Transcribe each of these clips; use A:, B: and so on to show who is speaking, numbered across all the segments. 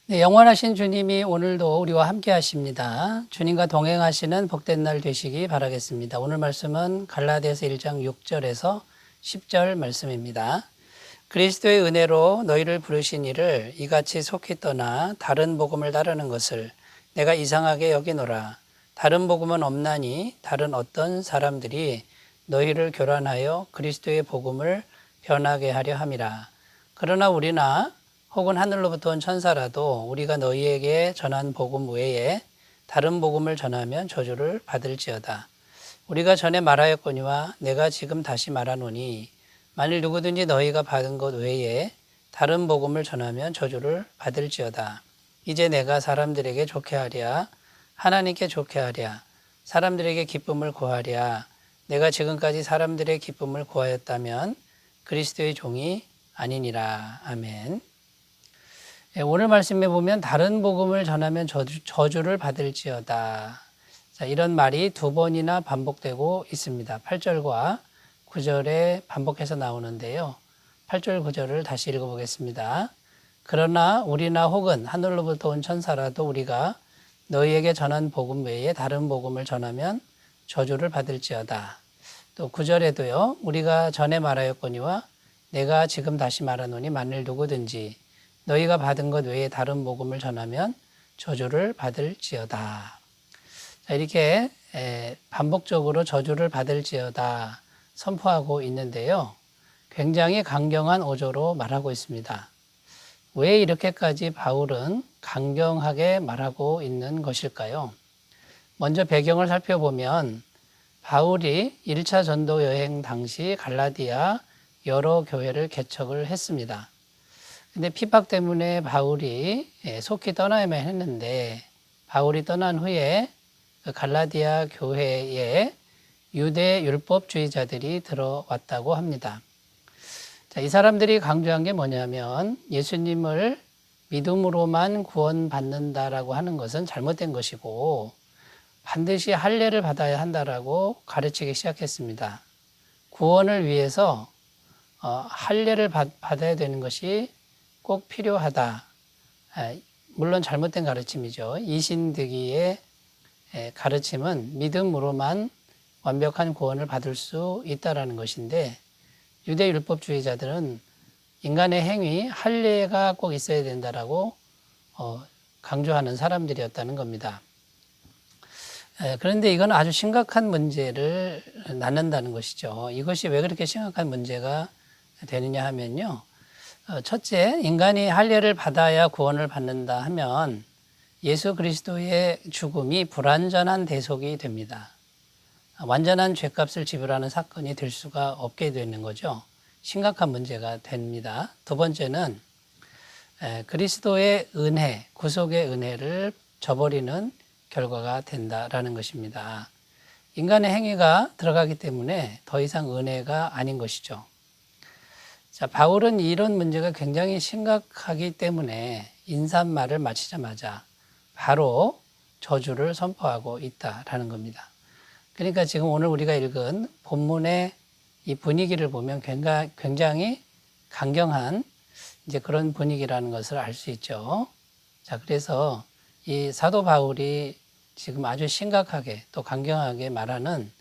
A: 네, 영원하신 주님이 오늘도 우리와 함께 하십니다. 주님과 동행하시는 복된 날 되시기 바라겠습니다. 오늘 말씀은 갈라디아서 1장 6절에서 10절 말씀입니다. 그리스도의 은혜로 너희를 부르신 이를 이같이 속히 떠나 다른 복음을 따르는 것을 내가 이상하게 여기노라. 다른 복음은 없나니 다른 어떤 사람들이 너희를 교란하여 그리스도의 복음을 변하게 하려 함이라. 그러나 우리나 혹은 하늘로부터 온 천사라도 우리가 너희에게 전한 복음 외에 다른 복음을 전하면 저주를 받을지어다. 우리가 전에 말하였거니와 내가 지금 다시 말하노니 만일 누구든지 너희가 받은 것 외에 다른 복음을 전하면 저주를 받을지어다. 이제 내가 사람들에게 좋게 하랴, 하나님께 좋게 하랴, 사람들에게 기쁨을 구하랴. 내가 지금까지 사람들의 기쁨을 구하였다면 그리스도의 종이 아니니라. 아멘. 오늘 말씀에 보면 다른 복음을 전하면 저주를 받을지어다. 자, 이런 말이 두 번이나 반복되고 있습니다. 8절과 9절에 반복해서 나오는데요. 8절 9절을 다시 읽어보겠습니다. 그러나 우리나 혹은 하늘로부터 온 천사라도 우리가 너희에게 전한 복음 외에 다른 복음을 전하면 저주를 받을지어다. 또 9절에도요. 우리가 전에 말하였거니와 내가 지금 다시 말하노니 만일 누구든지 너희가 받은 것 외에 다른 복음을 전하면 저주를 받을지어다. 자, 이렇게 반복적으로 저주를 받을지어다 선포하고 있는데요. 굉장히 강경한 어조로 말하고 있습니다. 왜 이렇게까지 바울은 강경하게 말하고 있는 것일까요? 먼저 배경을 살펴보면 바울이 1차 전도 여행 당시 갈라디아 여러 교회를 개척을 했습니다. 근데 핍박 때문에 바울이 속히 떠나야만 했는데 바울이 떠난 후에 그 갈라디아 교회에 유대 율법주의자들이 들어왔다고 합니다. 자, 이 사람들이 강조한 게 뭐냐면 예수님을 믿음으로만 구원받는다라고 하는 것은 잘못된 것이고 반드시 할례를 받아야 한다라고 가르치기 시작했습니다. 구원을 위해서 할례를 받아야 되는 것이 꼭 필요하다. 물론 잘못된 가르침이죠. 이신득이의 가르침은 믿음으로만 완벽한 구원을 받을 수 있다라는 것인데 유대 율법주의자들은 인간의 행위, 할례가 꼭 있어야 된다라고 강조하는 사람들이었다는 겁니다. 그런데 이건 아주 심각한 문제를 낳는다는 것이죠. 이것이 왜 그렇게 심각한 문제가 되느냐 하면요. 첫째, 인간이 할례를 받아야 구원을 받는다 하면 예수 그리스도의 죽음이 불완전한 대속이 됩니다. 완전한 죄값을 지불하는 사건이 될 수가 없게 되는 거죠. 심각한 문제가 됩니다. 두 번째는 그리스도의 은혜, 구속의 은혜를 저버리는 결과가 된다라는 것입니다. 인간의 행위가 들어가기 때문에 더 이상 은혜가 아닌 것이죠. 자, 바울은 이런 문제가 굉장히 심각하기 때문에 인사말을 마치자마자 바로 저주를 선포하고 있다라는 겁니다. 그러니까 지금 오늘 우리가 읽은 본문의 이 분위기를 보면 굉장히 강경한 이제 그런 분위기라는 것을 알 수 있죠. 자, 그래서 이 사도 바울이 지금 아주 심각하게 또 강경하게 말하는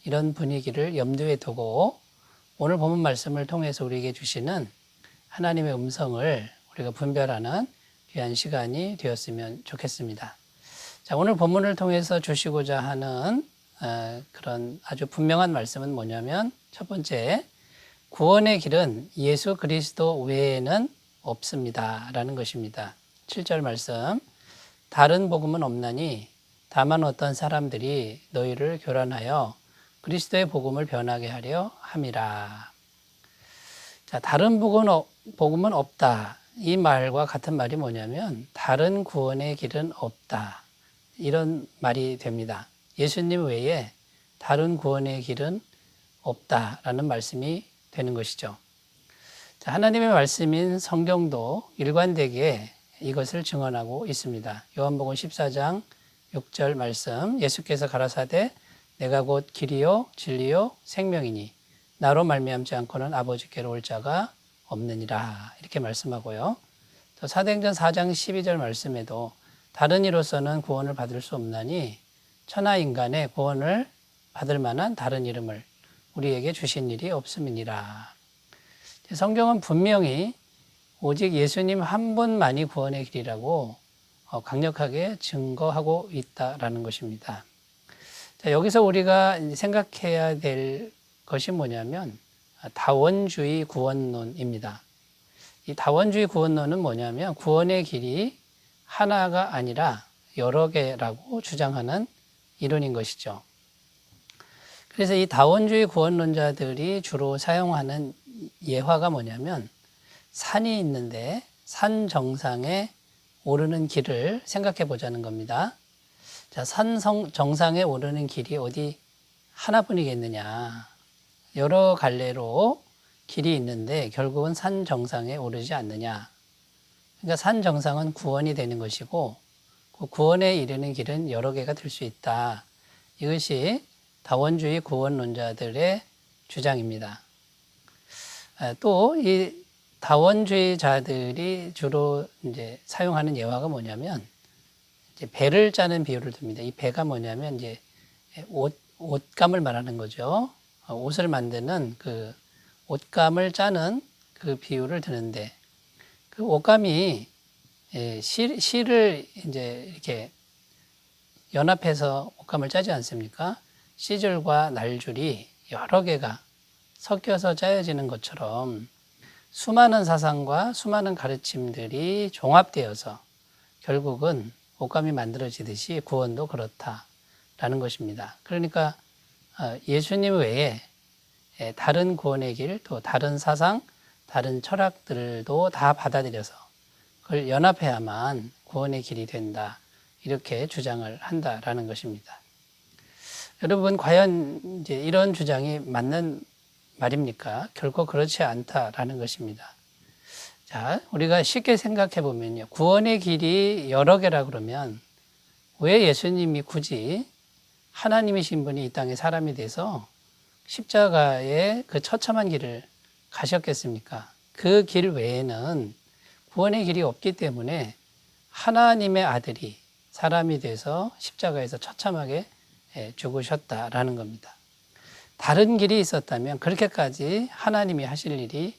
A: 이런 분위기를 염두에 두고 오늘 본문 말씀을 통해서 우리에게 주시는 하나님의 음성을 우리가 분별하는 귀한 시간이 되었으면 좋겠습니다. 자, 오늘 본문을 통해서 주시고자 하는 그런 아주 분명한 말씀은 뭐냐면 첫 번째, 구원의 길은 예수 그리스도 외에는 없습니다 라는 것입니다. 7절 말씀, 다른 복음은 없나니 다만 어떤 사람들이 너희를 교란하여 그리스도의 복음을 변하게 하려 함이라. 자, 다른 복음은 없다. 이 말과 같은 말이 뭐냐면 다른 구원의 길은 없다. 이런 말이 됩니다. 예수님 외에 다른 구원의 길은 없다라는 말씀이 되는 것이죠. 자, 하나님의 말씀인 성경도 일관되게 이것을 증언하고 있습니다. 요한복음 14장 6절 말씀, 예수께서 가라사대 내가 곧 길이요 진리요 생명이니 나로 말미암지 않고는 아버지께로 올 자가 없느니라 이렇게 말씀하고요. 또 사도행전 4장 12절 말씀에도 다른 이로서는 구원을 받을 수 없나니 천하 인간의 구원을 받을 만한 다른 이름을 우리에게 주신 일이 없음이니라. 성경은 분명히 오직 예수님 한 분만이 구원의 길이라고 강력하게 증거하고 있다라는 것입니다. 자, 여기서 우리가 생각해야 될 것이 뭐냐면 다원주의 구원론입니다. 이 다원주의 구원론은 뭐냐면 구원의 길이 하나가 아니라 여러 개라고 주장하는 이론인 것이죠. 그래서 이 다원주의 구원론자들이 주로 사용하는 예화가 뭐냐면 산이 있는데 산 정상에 오르는 길을 생각해 보자는 겁니다. 자, 산 정상에 오르는 길이 어디 하나뿐이겠느냐. 여러 갈래로 길이 있는데 결국은 산 정상에 오르지 않느냐. 그러니까 산 정상은 구원이 되는 것이고 그 구원에 이르는 길은 여러 개가 될 수 있다. 이것이 다원주의 구원론자들의 주장입니다. 또 이 다원주의자들이 주로 이제 사용하는 예화가 뭐냐면 이제 배를 짜는 비유를 듭니다. 이 배가 뭐냐면 이제 옷감을 말하는 거죠. 옷을 만드는 그 옷감을 짜는 그 비유를 드는데 그 옷감이 실을 이제 이렇게 연합해서 옷감을 짜지 않습니까? 시줄과 날줄이 여러 개가 섞여서 짜여지는 것처럼 수많은 사상과 수많은 가르침들이 종합되어서 결국은 옷감이 만들어지듯이 구원도 그렇다라는 것입니다. 그러니까 예수님 외에 다른 구원의 길, 또 다른 사상, 다른 철학들도 다 받아들여서 그걸 연합해야만 구원의 길이 된다. 이렇게 주장을 한다라는 것입니다. 여러분, 과연 이제 이런 주장이 맞는 말입니까? 결코 그렇지 않다라는 것입니다. 자, 우리가 쉽게 생각해 보면요. 구원의 길이 여러 개라 그러면 왜 예수님이 굳이 하나님이신 분이 이 땅에 사람이 돼서 십자가의 그 처참한 길을 가셨겠습니까? 그 길 외에는 구원의 길이 없기 때문에 하나님의 아들이 사람이 돼서 십자가에서 처참하게 죽으셨다라는 겁니다. 다른 길이 있었다면 그렇게까지 하나님이 하실 일이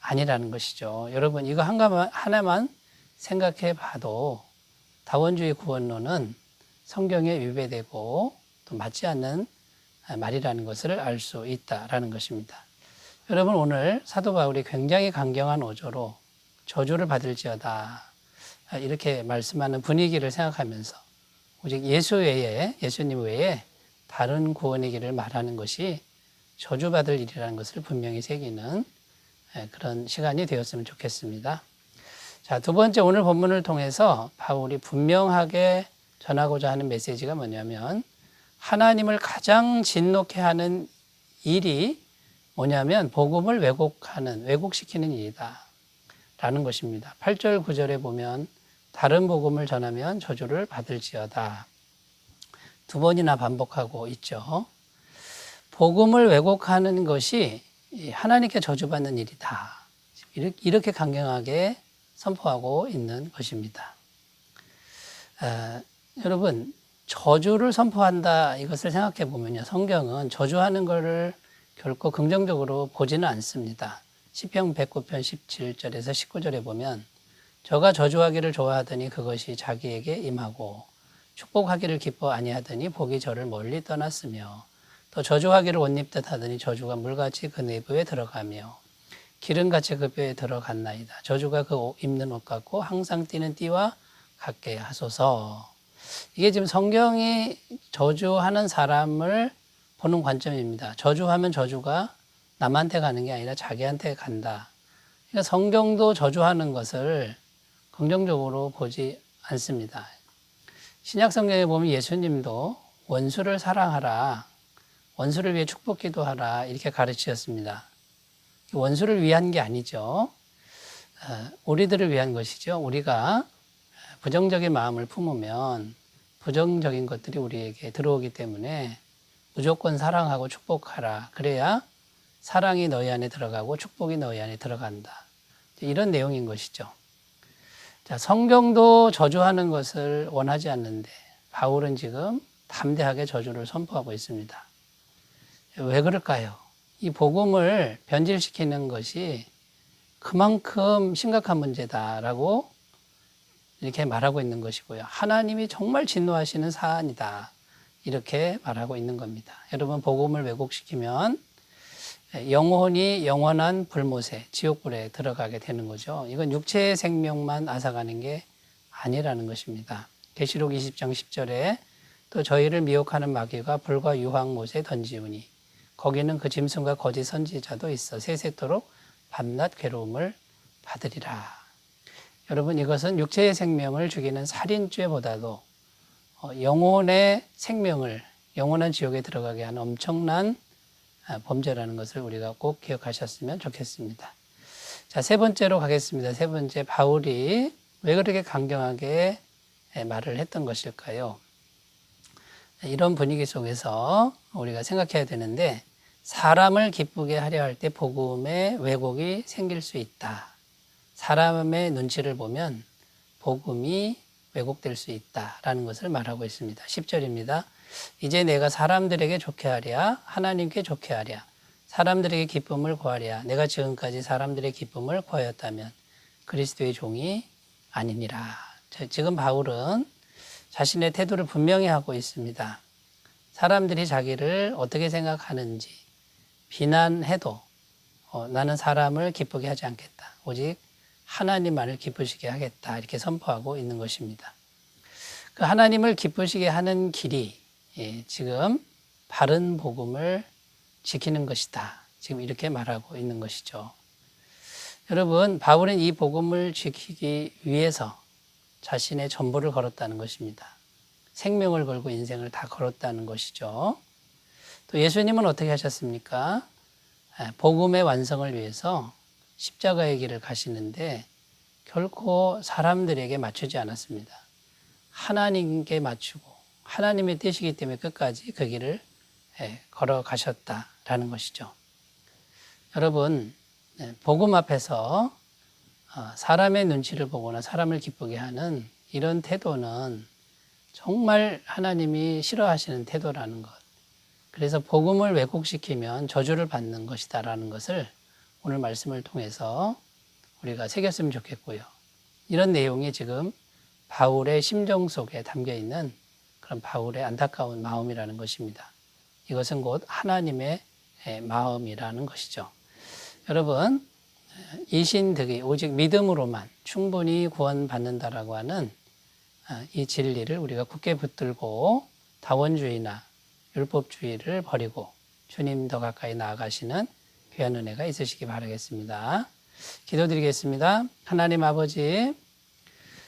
A: 아니라는 것이죠. 여러분, 이거 하나만 생각해 봐도 다원주의 구원론은 성경에 위배되고 또 맞지 않는 말이라는 것을 알 수 있다라는 것입니다. 여러분, 오늘 사도 바울이 굉장히 강경한 어조로 저주를 받을지어다 이렇게 말씀하는 분위기를 생각하면서 오직 예수님 외에 다른 구원의 길을 말하는 것이 저주받을 일이라는 것을 분명히 새기는 그런 시간이 되었으면 좋겠습니다. 자, 두 번째, 오늘 본문을 통해서 바울이 분명하게 전하고자 하는 메시지가 뭐냐면 하나님을 가장 진노케 하는 일이 뭐냐면 복음을 왜곡시키는 일이다 라는 것입니다. 8절 9절에 보면 다른 복음을 전하면 저주를 받을지어다. 두 번이나 반복하고 있죠. 복음을 왜곡하는 것이 하나님께 저주받는 일이다. 이렇게 강경하게 선포하고 있는 것입니다. 여러분, 저주를 선포한다 이것을 생각해 보면요. 성경은 저주하는 것을 결코 긍정적으로 보지는 않습니다. 시편 109편 17절에서 19절에 보면 저가 저주하기를 좋아하더니 그것이 자기에게 임하고 축복하기를 기뻐 아니하더니 복이 저를 멀리 떠났으며 또 저주하기를 옷 입듯 하더니 저주가 물같이 그 내부에 들어가며 기름같이 그 뼈에 들어갔나이다. 저주가 그 입는 옷 같고 항상 띠는 띠와 같게 하소서. 이게 지금 성경이 저주하는 사람을 보는 관점입니다. 저주하면 저주가 남한테 가는 게 아니라 자기한테 간다. 그러니까 성경도 저주하는 것을 긍정적으로 보지 않습니다. 신약 성경에 보면 예수님도 원수를 사랑하라, 원수를 위해 축복 기도하라 이렇게 가르치셨습니다. 원수를 위한 게 아니죠. 우리들을 위한 것이죠. 우리가 부정적인 마음을 품으면 부정적인 것들이 우리에게 들어오기 때문에 무조건 사랑하고 축복하라. 그래야 사랑이 너희 안에 들어가고 축복이 너희 안에 들어간다. 이런 내용인 것이죠. 자, 성경도 저주하는 것을 원하지 않는데 바울은 지금 담대하게 저주를 선포하고 있습니다. 왜 그럴까요? 이 복음을 변질시키는 것이 그만큼 심각한 문제다라고 이렇게 말하고 있는 것이고요. 하나님이 정말 진노하시는 사안이다. 이렇게 말하고 있는 겁니다. 여러분, 복음을 왜곡시키면 영혼이 영원한 불못에, 지옥불에 들어가게 되는 거죠. 이건 육체의 생명만 앗아가는 게 아니라는 것입니다. 계시록 20장 10절에 또 저희를 미혹하는 마귀가 불과 유황못에 던지우니 거기는 그 짐승과 거짓 선지자도 있어 세세토록 밤낮 괴로움을 받으리라. 여러분, 이것은 육체의 생명을 죽이는 살인죄보다도 영혼의 생명을 영원한 지옥에 들어가게 하는 엄청난 범죄라는 것을 우리가 꼭 기억하셨으면 좋겠습니다. 자, 세 번째로 가겠습니다. 세 번째, 바울이 왜 그렇게 강경하게 말을 했던 것일까요? 이런 분위기 속에서 우리가 생각해야 되는데, 사람을 기쁘게 하려 할 때 복음의 왜곡이 생길 수 있다. 사람의 눈치를 보면 복음이 왜곡될 수 있다라는 것을 말하고 있습니다. 10절입니다. 이제 내가 사람들에게 좋게 하랴 하나님께 좋게 하랴 사람들에게 기쁨을 구하랴 내가 지금까지 사람들의 기쁨을 구하였다면 그리스도의 종이 아니니라. 지금 바울은 자신의 태도를 분명히 하고 있습니다. 사람들이 자기를 어떻게 생각하는지 비난해도 나는 사람을 기쁘게 하지 않겠다. 오직 하나님만을 기쁘시게 하겠다. 이렇게 선포하고 있는 것입니다. 그 하나님을 기쁘시게 하는 길이 지금 바른 복음을 지키는 것이다. 지금 이렇게 말하고 있는 것이죠. 여러분, 바울은 이 복음을 지키기 위해서 자신의 전부를 걸었다는 것입니다. 생명을 걸고 인생을 다 걸었다는 것이죠. 또 예수님은 어떻게 하셨습니까? 복음의 완성을 위해서 십자가의 길을 가시는데 결코 사람들에게 맞추지 않았습니다. 하나님께 맞추고 하나님의 뜻이기 때문에 끝까지 그 길을 걸어가셨다라는 것이죠. 여러분, 복음 앞에서 사람의 눈치를 보거나 사람을 기쁘게 하는 이런 태도는 정말 하나님이 싫어하시는 태도라는 것. 그래서 복음을 왜곡시키면 저주를 받는 것이다라는 것을 오늘 말씀을 통해서 우리가 새겼으면 좋겠고요. 이런 내용이 지금 바울의 심정 속에 담겨 있는 그런 바울의 안타까운 마음이라는 것입니다. 이것은 곧 하나님의 마음이라는 것이죠. 여러분, 이신득이 오직 믿음으로만 충분히 구원받는다라고 하는 이 진리를 우리가 굳게 붙들고 다원주의나 율법주의를 버리고 주님 더 가까이 나아가시는 귀한 은혜가 있으시기 바라겠습니다. 기도드리겠습니다. 하나님 아버지,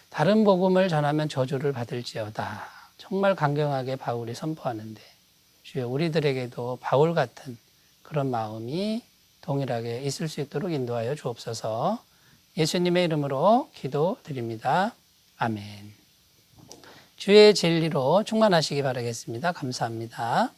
A: 다른 복음을 전하면 저주를 받을지어다. 정말 강경하게 바울이 선포하는데 주여 우리들에게도 바울 같은 그런 마음이 동일하게 있을 수 있도록 인도하여 주옵소서. 예수님의 이름으로 기도드립니다. 아멘. 주의 진리로 충만하시기 바라겠습니다. 감사합니다.